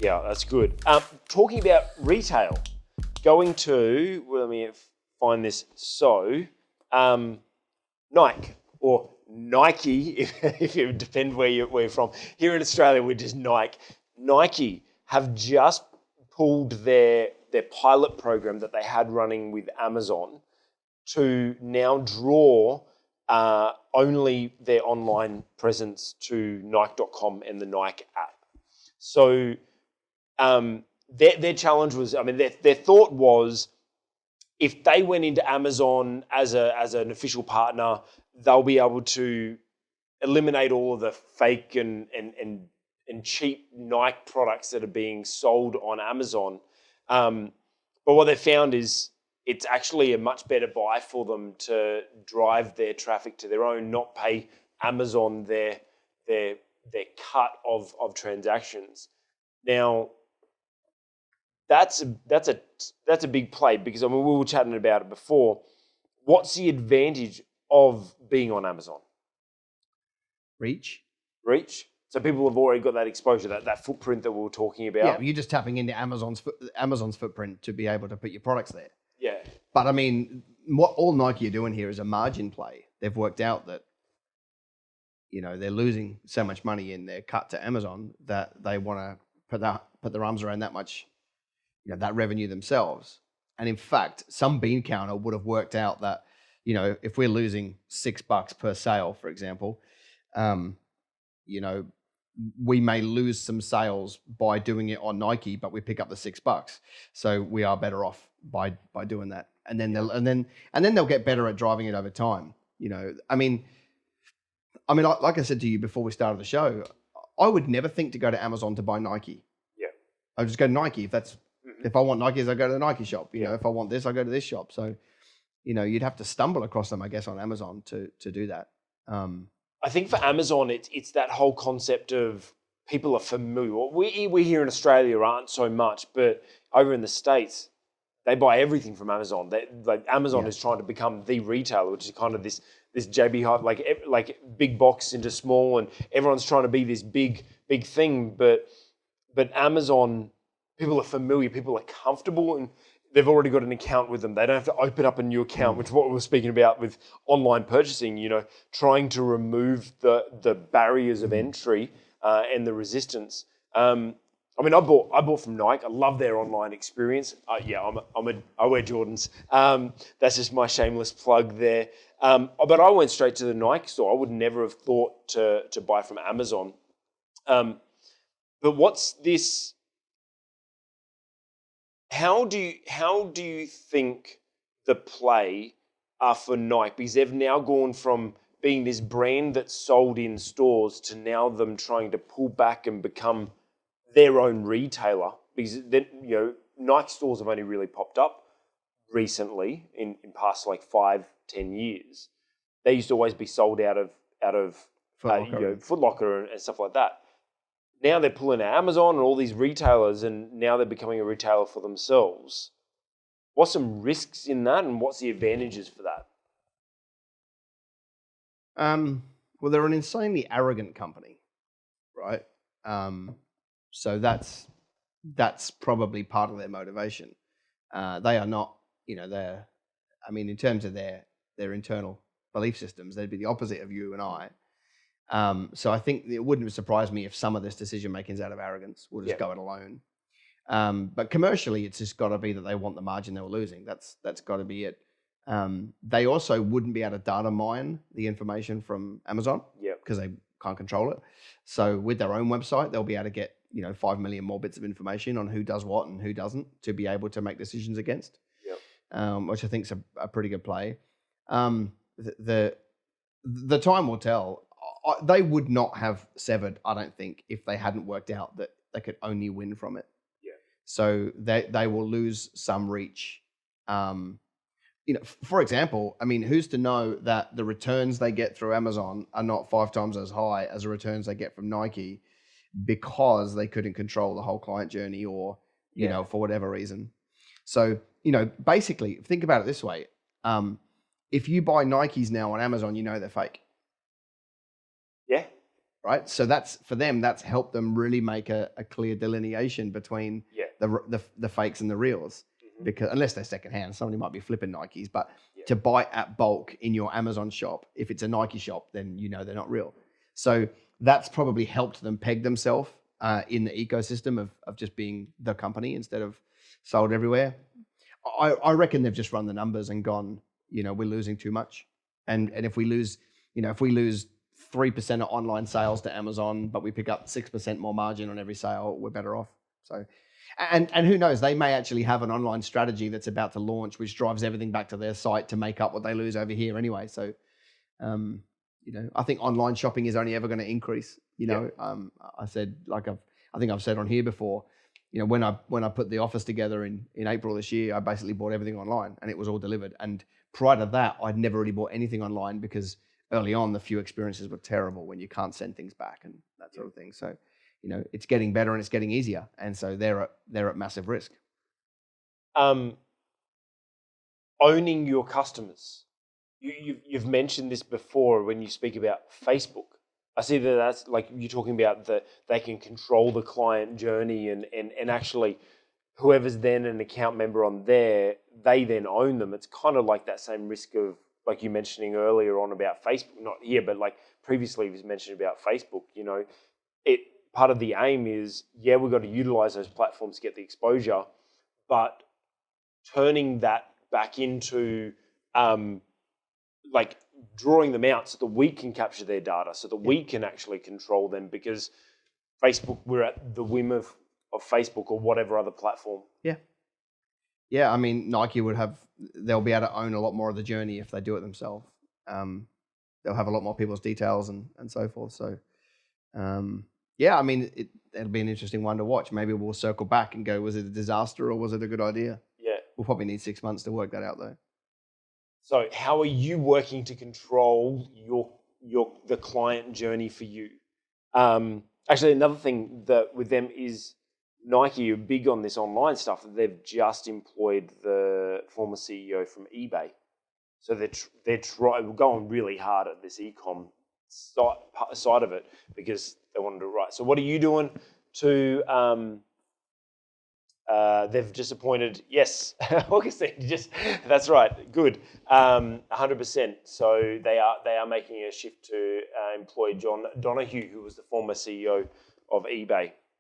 Yeah, that's good. Talking about retail, going to, well, let me find this. So, Nike or Nike, if it would depend where you're from. Here in Australia, we're just Nike. Nike have just pulled their pilot program that they had running with Amazon to now draw only their online presence to Nike.com and the Nike app. So their challenge was, their thought was, if they went into Amazon as an official partner, they'll be able to eliminate all of the fake and cheap Nike products that are being sold on Amazon. But what they found is it's actually a much better buy for them to drive their traffic to their own, not pay Amazon their cut of transactions. Now, that's a big play because we were chatting about it before. What's the advantage of being on Amazon? Reach. So people have already got that exposure, that footprint that we were talking about. Yeah, you're just tapping into Amazon's footprint to be able to put your products there. Yeah. But I mean, what all Nike are doing here is a margin play. They've worked out that, they're losing so much money in their cut to Amazon that they want to put their arms around that much, that revenue themselves. And in fact, some bean counter would have worked out that, if we're losing $6 per sale, for example, we may lose some sales by doing it on Nike, but we pick up the $6. So we are better off by doing that. And then they'll get better at driving it over time. Like I said to you before we started the show, I would never think to go to Amazon to buy Nike. Yeah. I just go to Nike. If I want Nikes, I go to the Nike shop. If I want this, I go to this shop. So, you'd have to stumble across them, I guess, on Amazon to do that. I think for Amazon, it's that whole concept of people are familiar. We here in Australia aren't so much, but over in the States, they buy everything from Amazon. Amazon is trying to become the retailer, which is kind of this JB Hi-Fi, like big box into small, and everyone's trying to be this big thing. But Amazon, people are familiar, people are comfortable, and they've already got an account with them. They don't have to open up a new account, which is what we were speaking about with online purchasing, trying to remove the barriers of entry and the resistance. I bought from Nike. I love their online experience. I wear Jordans. That's just my shameless plug there. But I went straight to the Nike store. I would never have thought to buy from Amazon. But what's this? How do you think the play for Nike? Because they've now gone from being this brand that's sold in stores to now them trying to pull back and become their own retailer. Because then, Nike stores have only really popped up recently in past 5-10 years. They used to always be sold out of Foot Locker and stuff like that. Now they're pulling out Amazon and all these retailers, and now they're becoming a retailer for themselves. What's some risks in that, and what's the advantages for that? Well, they're an insanely arrogant company, right? So that's probably part of their motivation. They are not, in terms of their internal belief systems, they'd be the opposite of you and I. So I think it wouldn't surprise me if some of this decision making is out of arrogance. We'll just go it alone. But commercially, it's just got to be that they want the margin they were losing. That's got to be it. They also wouldn't be able to data mine the information from Amazon because they can't control it. So with their own website, they'll be able to get 5 million more bits of information on who does what and who doesn't to be able to make decisions against. Which I think is a pretty good play. The time will tell. They would not have severed, I don't think, if they hadn't worked out that they could only win from it. So they will lose some reach. For example, who's to know that the returns they get through Amazon are not 5 times as high as the returns they get from Nike because they couldn't control the whole client journey or, for whatever reason. So, basically, think about it this way. If you buy Nikes now on Amazon, they're fake. Yeah. right? So that's for them. That's helped them really make a clear delineation between the fakes and the reals. Mm-hmm. Because unless they're secondhand, somebody might be flipping Nikes. But Yeah. to buy at bulk in your Amazon shop, if it's a Nike shop, then you know they're not real. So that's probably helped them peg themselves in the ecosystem of just being the company instead of sold everywhere. I reckon they've just run the numbers and gone, we're losing too much. And if we lose, if we lose 3% of online sales to Amazon, but we pick up 6% more margin on every sale, we're better off. So, and who knows, they may actually have an online strategy that's about to launch, which drives everything back to their site to make up what they lose over here anyway. So, I think online shopping is only ever going to increase. I said, I think I've said on here before, when I put the office together in April this year, I basically bought everything online and it was all delivered. And prior to that, I'd never really bought anything online because early on, the few experiences were terrible when you can't send things back and that sort of thing. So, it's getting better and it's getting easier. And so they're at massive risk. Owning your customers. You've mentioned this before when you speak about Facebook. I see that's like you're talking about they can control the client journey and actually whoever's then an account member on there, they then own them. It's kind of like that same risk of, like you mentioning earlier on about Facebook, not here, but like previously was mentioned about Facebook, part of the aim is, we've got to utilize those platforms to get the exposure, but turning that back into like drawing them out so that we can capture their data, so that we can actually control them, because Facebook, we're at the whim of Facebook or whatever other platform. Yeah, I mean, Nike they'll be able to own a lot more of the journey if they do it themselves. They'll have a lot more people's details and so forth. So, I mean, it'll be an interesting one to watch. Maybe we'll circle back and go, was it a disaster or was it a good idea? Yeah. We'll probably need 6 months to work that out, though. So how are you working to control the client journey for you? Actually, another thing that with them is Nike are big on this online stuff. They've just employed the former CEO from eBay. So they're going really hard at this e-com side of it because they want to do it right. So what are you doing to... they've just appointed, yes, Augustine, that's right, good, 100%. So they are making a shift to employ John Donahue, who was the former CEO of eBay.